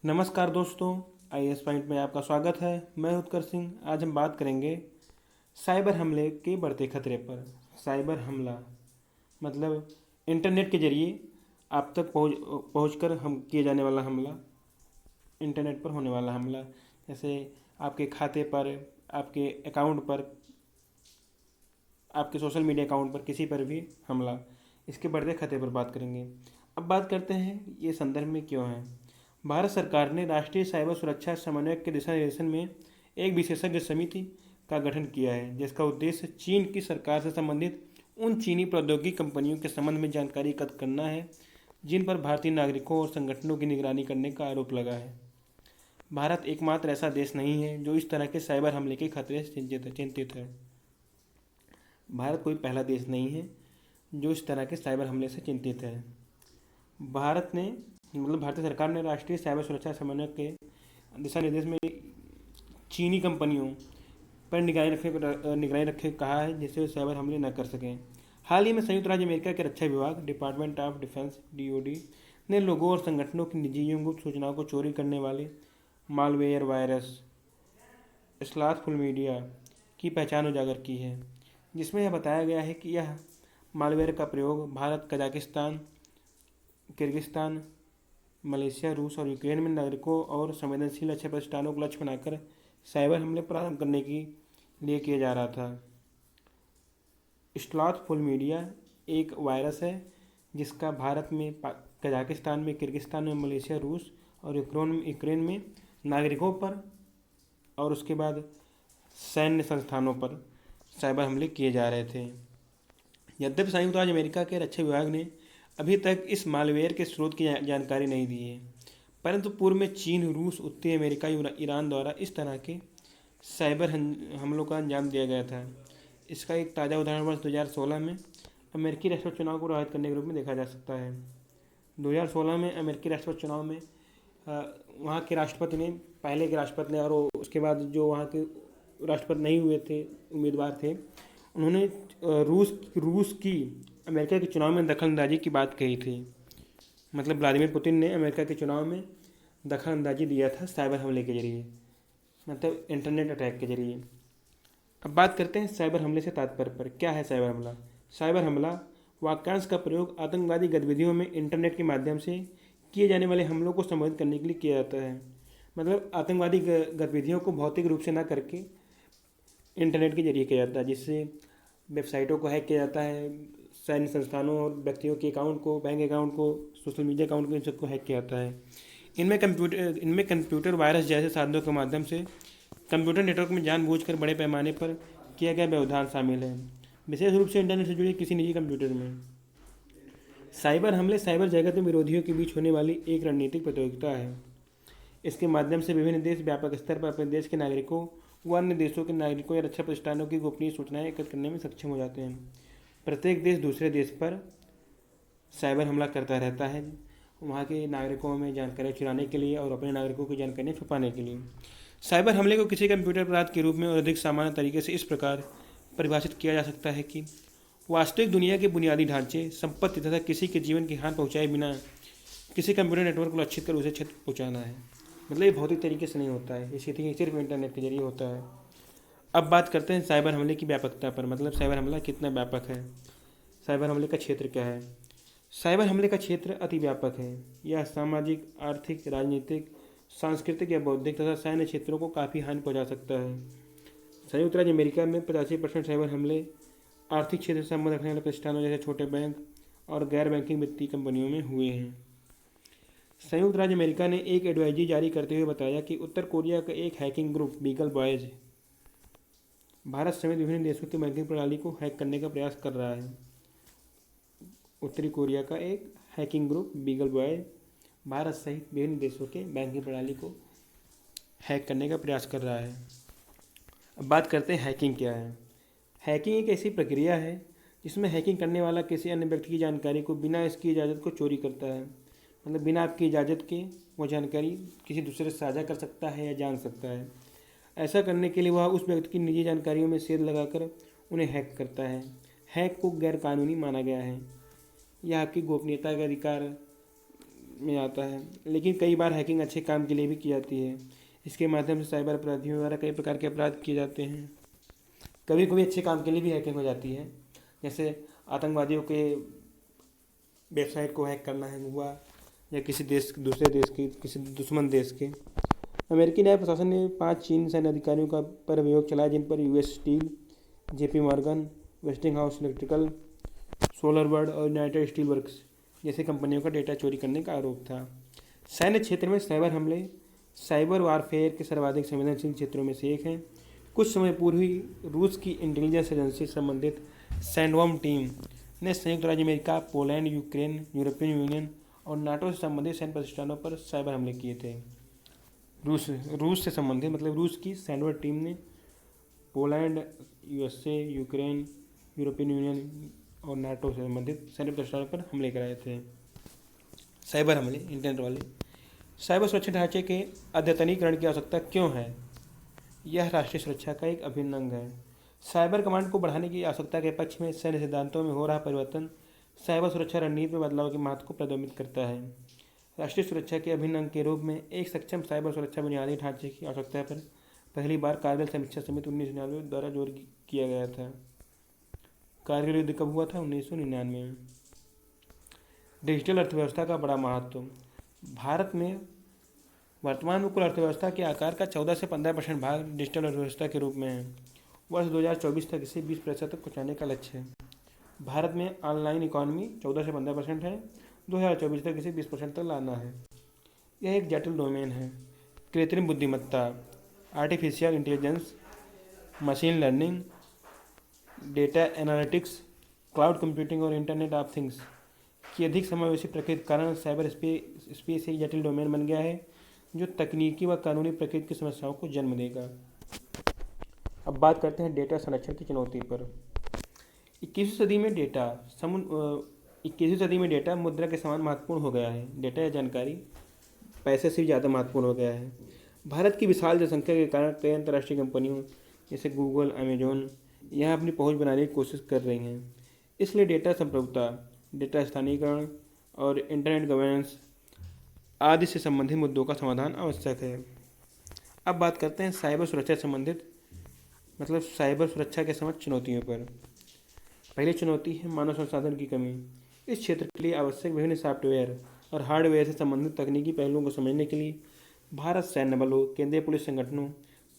नमस्कार दोस्तों, IAS point में आपका स्वागत है। मैं उत्कर्ष सिंह। आज हम बात करेंगे साइबर हमले के बढ़ते खतरे पर। साइबर हमला मतलब इंटरनेट के जरिए आप तक पहुँच कर हम किए जाने वाला हमला, इंटरनेट पर होने वाला हमला। जैसे आपके खाते पर, आपके अकाउंट पर, आपके सोशल मीडिया अकाउंट पर, किसी पर भी हमला। इसके बढ़ते खतरे पर बात करेंगे। अब बात करते हैं ये संदर्भ में क्यों है। भारत सरकार ने राष्ट्रीय साइबर सुरक्षा समन्वय के दिशा निर्देशन में एक विशेषज्ञ समिति का गठन किया है, जिसका उद्देश्य चीन की सरकार से संबंधित उन चीनी प्रौद्योगिकी कंपनियों के संबंध में जानकारी एकत्र करना है जिन पर भारतीय नागरिकों और संगठनों की निगरानी करने का आरोप लगा है। भारत एकमात्र ऐसा देश नहीं है जो इस तरह के साइबर हमले के खतरे से चिंतित है। भारत कोई पहला देश नहीं है जो इस तरह के साइबर हमले से चिंतित है। भारतीय सरकार ने राष्ट्रीय साइबर सुरक्षा समन्वय के दिशा निर्देश में चीनी कंपनियों पर निगरानी रखने कहा है, जिससे वे साइबर हमले न कर सकें। हाल ही में संयुक्त राज्य अमेरिका के रक्षा विभाग डिपार्टमेंट ऑफ डिफेंस DoD ने लोगों और संगठनों की निजी गुप्त सूचनाओं को चोरी करने वाले मालवेयर वायरस स्लॉथफुल मीडिया की पहचान उजागर की है, जिसमें यह बताया गया है कि यह मालवेयर का प्रयोग भारत, कजाकिस्तान, किर्गिस्तान, मलेशिया, रूस और यूक्रेन में नागरिकों और संवेदनशील अच्छे प्रतिष्ठानों को लक्ष्य बनाकर साइबर हमले प्रारंभ करने के लिए किया जा रहा था। स्लॉथफुल मीडिया एक वायरस है जिसका भारत में, कजाकिस्तान में, किर्गिस्तान में, मलेशिया, रूस और यूक्रेन में नागरिकों पर और उसके बाद सैन्य संस्थानों पर साइबर हमले किए जा रहे थे। यद्यपि संयुक्त राज्य अमेरिका के रक्षा विभाग ने अभी तक इस मालवेयर के स्रोत की जानकारी नहीं दी है, परंतु पूर्व में चीन, रूस, उत्तरी अमेरिका, ईरान द्वारा इस तरह के साइबर हमलों का अंजाम दिया गया था। इसका एक ताज़ा उदाहरण वर्ष 2016 में अमेरिकी राष्ट्रपति चुनाव को प्रभावित करने के रूप में देखा जा सकता है। 2016 में अमेरिकी राष्ट्रपति चुनाव में वहाँ के राष्ट्रपति ने, पहले के राष्ट्रपति ने और उसके बाद जो वहाँ के राष्ट्रपति नहीं हुए थे, उम्मीदवार थे, उन्होंने रूस की अमेरिका के चुनाव में दखलंदाजी की बात कही थी। मतलब व्लादिमीर पुतिन ने अमेरिका के चुनाव में दखलंदाजी दिया था साइबर हमले के जरिए, मतलब इंटरनेट अटैक के जरिए। अब बात करते हैं साइबर हमले से तात्पर्य पर। क्या है साइबर हमला? साइबर हमला वाक्यांश का प्रयोग आतंकवादी गतिविधियों में इंटरनेट के माध्यम से किए जाने वाले हमलों को संबोधित करने के लिए किया जाता है। मतलब आतंकवादी गतिविधियों को भौतिक रूप से न करके इंटरनेट के जरिए किया जाता है, जिससे वेबसाइटों को हैक किया जाता है, सैन्य संस्थानों और व्यक्तियों के अकाउंट को, बैंक अकाउंट को, सोशल मीडिया अकाउंट को, इन सबको हैक किया जाता है। इनमें कंप्यूटर वायरस जैसे साधनों के माध्यम से कंप्यूटर नेटवर्क में जानबूझकर बड़े पैमाने पर किया गया व्यवधान शामिल है, विशेष रूप से इंटरनेट से जुड़े किसी निजी कंप्यूटर में। साइबर हमले साइबर जगत में विरोधियों के बीच होने वाली एक रणनीतिक प्रतियोगिता है। इसके माध्यम से विभिन्न देश व्यापक स्तर पर अपने देश के नागरिकों व अन्य देशों के नागरिकों या रक्षा प्रतिष्ठानों की गोपनीय सूचनाएं एकत्र करने में सक्षम हो जाते हैं। प्रत्येक देश दूसरे देश पर साइबर हमला करता रहता है, वहाँ के नागरिकों में जानकारी चुराने के लिए और अपने नागरिकों की जानकारियाँ छुपाने के लिए। साइबर हमले को किसी कंप्यूटर अपराध के रूप में और अधिक सामान्य तरीके से इस प्रकार परिभाषित किया जा सकता है कि वास्तविक दुनिया के बुनियादी ढांचे, संपत्ति तथा किसी के जीवन की हानि पहुँचाए बिना किसी कंप्यूटर नेटवर्क को लक्षित कर उसे क्षति पहुँचाना है। मतलब ये भौतिक तरीके से नहीं होता है, ये सिर्फ इंटरनेट के जरिए होता है। अब बात करते हैं साइबर हमले की व्यापकता पर। मतलब साइबर हमला कितना व्यापक है, साइबर हमले का क्षेत्र क्या है। साइबर हमले का क्षेत्र अति व्यापक है। यह सामाजिक, आर्थिक, राजनीतिक, सांस्कृतिक या बौद्धिक तथा सैन्य क्षेत्रों को काफ़ी हानि पहुंचा सकता है। संयुक्त राज्य अमेरिका में 85% साइबर हमले आर्थिक क्षेत्र से संबंध रखने वाले प्रतिष्ठानों जैसे छोटे बैंक और गैर बैंकिंग वित्तीय कंपनियों में हुए हैं। संयुक्त राज्य अमेरिका ने एक एडवाइजरी जारी करते हुए बताया कि उत्तर कोरिया का एक hacking group beagle boys Bharat समेत विभिन्न देशों की बैंकिंग प्रणाली को हैक करने का प्रयास कर रहा है। उत्तरी कोरिया का एक hacking group beagle boy Bharat सहित विभिन्न देशों के बैंकिंग प्रणाली को हैक करने का प्रयास कर रहा है। अब बात करते हैं हैकिंग क्या है। हैकिंग एक ऐसी प्रक्रिया है जिसमें हैकिंग करने वाला किसी अन्य व्यक्ति की जानकारी को बिना इसकी इजाज़त को चोरी करता है। मतलब बिना आपकी इजाज़त के वो जानकारी किसी दूसरे से साझा कर सकता है या जान सकता है। ऐसा करने के लिए वह उस व्यक्ति की निजी जानकारियों में सेध लगाकर उन्हें हैक करता है। हैक को गैरकानूनी माना गया है। यह आपकी गोपनीयता का अधिकार में आता है, लेकिन कई बार हैकिंग अच्छे काम के लिए भी की जाती है। इसके माध्यम से साइबर अपराधियों द्वारा कई प्रकार के अपराध किए जाते हैं। कभी कभी अच्छे काम के लिए भी हैकिंग हो जाती है, जैसे आतंकवादियों के वेबसाइट को हैक करना है हुआ, या किसी देश दूसरे देश के किसी दुश्मन देश के। अमेरिकी न्याय प्रशासन ने 5 चीन सैन्य अधिकारियों का पर अभियोग चलाया, जिन पर US Steel, JP Morgan, Westinghouse Electrical, सोलरबर्ड और यूनाइटेड स्टील वर्क्स जैसे कंपनियों का डेटा चोरी करने का आरोप था। सैन्य क्षेत्र में साइबर हमले साइबर वारफेयर के सर्वाधिक संवेदनशील क्षेत्रों में से एक हैं। कुछ समय पूर्व ही रूस की इंटेलिजेंस एजेंसी से संबंधित सैंडवर्म टीम ने संयुक्त राज्य America, Poland, Ukraine, European union और नाटो से संबंधित सैन्य प्रतिष्ठानों पर साइबर हमले किए थे। रूस से संबंधित मतलब रूस की सैंडवर्म टीम ने Poland, USA, Ukraine, European union और नाटो से संबंधित सैन्य प्रतिष्ठानों पर हमले कराए थे। साइबर हमले इंटरनेट वाले। साइबर सुरक्षा ढांचे के अद्यतनीकरण की आवश्यकता क्यों है? यह राष्ट्रीय सुरक्षा का एक अभिन्न अंग है। साइबर कमांड को बढ़ाने की आवश्यकता के पक्ष में सैन्य सिद्धांतों में हो रहा परिवर्तन साइबर सुरक्षा रणनीति में बदलाव के महत्व को प्रदर्शित करता है। राष्ट्रीय सुरक्षा के अभिन्न अंग के रूप में एक सक्षम साइबर सुरक्षा बुनियादी ढांचे की आवश्यकता पर पहली बार कारगिल समीक्षा समिति 1999 द्वारा जोर किया गया था। कारगिल युद्ध कब हुआ था? 1999 में। डिजिटल अर्थव्यवस्था का बड़ा महत्व। भारत में वर्तमान में कुल अर्थव्यवस्था के आकार का 14 से 15% भाग डिजिटल अर्थव्यवस्था के रूप में है। वर्ष 2024 तक इसे 20% तक पहुँचाने का लक्ष्य है। भारत में ऑनलाइन इकॉनमी 14 से 15% है। 2024 तक इसे 20% तक लाना है। यह एक जटिल डोमेन है। कृत्रिम बुद्धिमत्ता, artificial intelligence, machine learning, data analytics, cloud computing और इंटरनेट ऑफ थिंग्स की अधिक समावेशी प्रकृति के कारण साइबर स्पेस एक जटिल डोमेन बन गया है, जो तकनीकी व कानूनी प्रकृति की समस्याओं को जन्म देगा। अब बात करते हैं डेटा संरक्षण की चुनौती पर। 21वीं सदी में डेटा मुद्रा के समान महत्वपूर्ण हो गया है। डेटा या जानकारी पैसे से भी ज़्यादा महत्वपूर्ण हो गया है। भारत की विशाल जनसंख्या के कारण कई अंतर्राष्ट्रीय कंपनियों जैसे गूगल, अमेजोन यहाँ अपनी पहुंच बनाने की कोशिश कर रही हैं। इसलिए डेटा संप्रभुता, डेटा स्थानीयकरण और इंटरनेट गवर्नेंस आदि से संबंधित मुद्दों का समाधान आवश्यक है। अब बात करते हैं साइबर सुरक्षा से संबंधित मतलब साइबर सुरक्षा के समक्ष चुनौतियों पर। पहली चुनौती है मानव संसाधन की कमी। इस क्षेत्र के लिए आवश्यक विभिन्न सॉफ्टवेयर और हार्डवेयर से संबंधित तकनीकी पहलुओं को समझने के लिए भारत सैन्य बलों, केंद्रीय पुलिस संगठनों,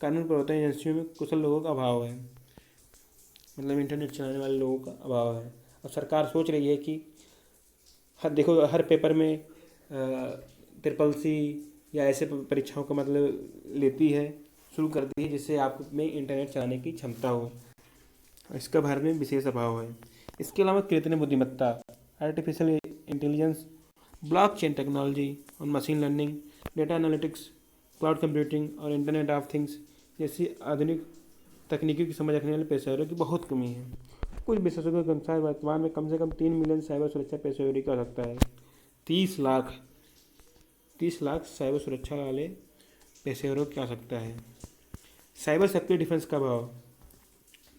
कानून प्रवर्तन एजेंसियों में कुशल लोगों का अभाव है, मतलब इंटरनेट चलाने वाले लोगों का अभाव है। और सरकार सोच रही है कि हर पेपर में CCC या ऐसे परीक्षाओं का मतलब लेती है, शुरू कर दी है, जिससे आप में इंटरनेट चलाने की क्षमता हो। इसका भारत में विशेष अभाव है। इसके अलावा कृत्रिम बुद्धिमत्ता, आर्टिफिशियल इंटेलिजेंस, ब्लॉकचेन टेक्नोलॉजी और machine learning, data analytics, cloud computing और इंटरनेट ऑफ थिंग्स जैसी आधुनिक तकनीकी की समझ रखने वाले पेशेवरों की बहुत कमी है। कुछ विशेषज्ञों के अनुसार वर्तमान में कम से कम 3 मिलियन साइबर सुरक्षा पेशेवरों की आवश्यकता है। 30 लाख साइबर सुरक्षा वाले पेशेवरों की आवश्यकता है। साइबर सेक्योरिटी डिफेंस का अभाव।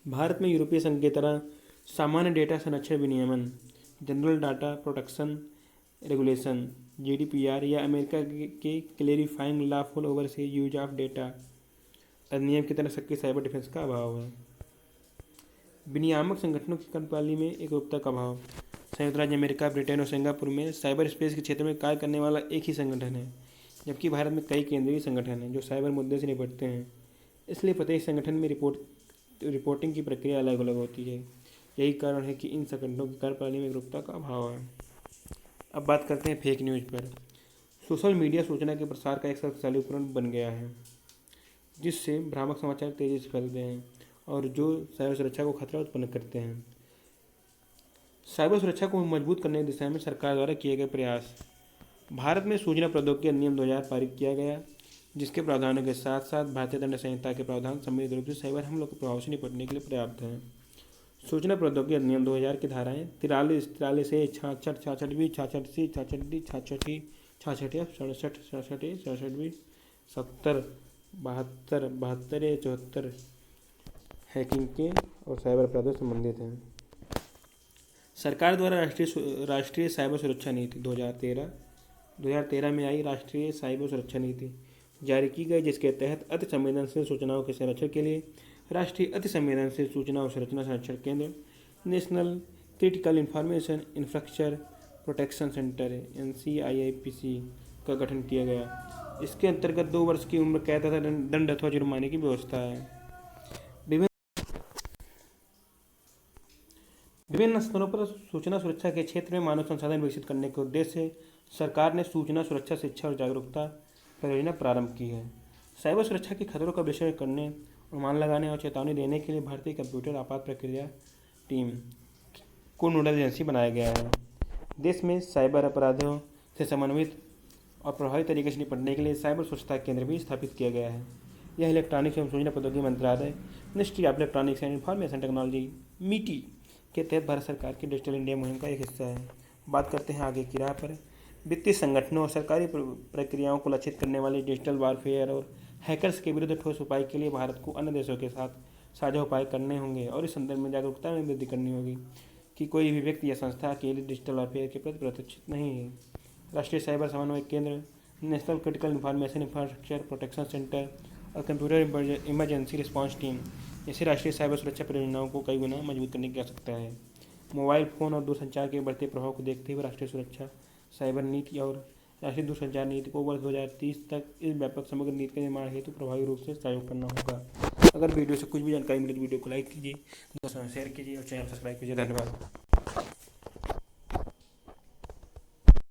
भारत में यूरोपीय संघ की तरह सामान्य डेटा संरक्षण विनियमन, general data protection regulation GDPR या अमेरिका के clarifying lawful overseas use of data अधिनियम की तरह सक्रिय साइबर डिफेंस का अभाव है। विनियामक संगठनों की कार्यप्रणाली में एकरूपता का अभाव। संयुक्त राज्य अमेरिका, ब्रिटेन और सिंगापुर में साइबर स्पेस के क्षेत्र में कार्य करने वाला एक ही संगठन है, जबकि भारत में कई केंद्रीय संगठन हैं जो साइबर मुद्दे से निपटते हैं। इसलिए प्रत्येक संगठन में रिपोर्टिंग की प्रक्रिया अलग अलग होती है। यही कारण है कि इन संगठनों की कार्यप्रणाली में एकरूपता का अभाव है। अब बात करते हैं फेक न्यूज़ पर। सोशल मीडिया सूचना के प्रसार का एक शक्तिशाली उपकरण बन गया है, जिससे भ्रामक समाचार तेजी से फैलते हैं और जो साइबर सुरक्षा को खतरा उत्पन्न करते हैं। साइबर सुरक्षा को मजबूत करने की दिशा में सरकार द्वारा किए गए प्रयास। भारत में सूचना प्रौद्योगिकी अधिनियम 2000 पारित किया गया, जिसके प्रावधानों के साथ साथ भारतीय दंड संहिता के प्रावधान सम्मिलित रूप से साइबर हमलों के प्रभाव से निपटने के लिए पर्याप्त हैं। सूचना प्रौद्योगिकी अधिनियम 2000 की धाराएँ 43 से 66, 66B, 66C, 66D, 66E, 66F, 67, 67A, 67B, 70, 72, 72 या 74 हैकिंग के और साइबर अपराधों से संबंधित हैं। सरकार द्वारा राष्ट्रीय साइबर सुरक्षा नीति 2013 2013 में आई राष्ट्रीय साइबर सुरक्षा नीति जारी की गई, जिसके तहत अति संवेदनशील सूचनाओं के संरक्षण के लिए राष्ट्रीय अति संवेदनशील सूचना और संरचना संरक्षण केंद्र national critical information infrastructure protection centre NCIIPC का गठन किया गया। इसके अंतर्गत 2 वर्ष की उम्र कैद तथा दंड अथवा जुर्माने की व्यवस्था है। विभिन्न स्तरों पर सूचना सुरक्षा के क्षेत्र में मानव संसाधन विकसित करने के उद्देश्य से सरकार ने सूचना सुरक्षा शिक्षा और जागरूकता परियोजना प्रारंभ की है। साइबर सुरक्षा के खतरों का विश्लेषण करने, अनुमान लगाने और चेतावनी देने के लिए भारतीय कंप्यूटर आपात प्रक्रिया टीम को नोडल एजेंसी बनाया गया है। देश में साइबर अपराधों से समन्वित और प्रभावी तरीके से निपटने के लिए साइबर सुरक्षा केंद्र भी स्थापित किया गया है। यह इलेक्ट्रॉनिक्स एवं सूचना प्रौद्योगिकी मंत्रालय, ministry of electronics and information technology (MITI) के तहत भारत सरकार की डिजिटल इंडिया मुहिम का एक हिस्सा है। बात करते हैं आगे की राह पर। वित्तीय संगठनों और सरकारी प्रक्रियाओं को लक्षित करने वाले डिजिटल वॉरफेयर और हैकर्स के विरुद्ध ठोस उपाय के लिए भारत को अन्य देशों के साथ साझा उपाय करने होंगे और इस संदर्भ में जागरूकता में वृद्धि करनी होगी कि कोई भी व्यक्ति या संस्था अकेले डिजिटल वॉरफेयर के प्रति प्रतिष्ठित नहीं है। राष्ट्रीय साइबर समन्वय केंद्र, national critical information infrastructure protection centre और कंप्यूटर इमरजेंसी रिस्पांस टीम जैसे राष्ट्रीय साइबर सुरक्षा परियोजनाओं को कई गुना मजबूत करने की आवश्यकता है। मोबाइल फोन और दूरसंचार के बढ़ते प्रभाव को देखते हुए राष्ट्रीय सुरक्षा साइबर नीति और राष्ट्रीय दूरसंचार नीति को वर्ष 2030 तक इस व्यापक समग्र नीति के निर्माण हेतु प्रभावी रूप से सहयोग करना होगा। अगर वीडियो से कुछ भी जानकारी मिले तो वीडियो को लाइक कीजिए, दोस्तों शेयर कीजिए और चैनल सब्सक्राइब कीजिए। धन्यवाद।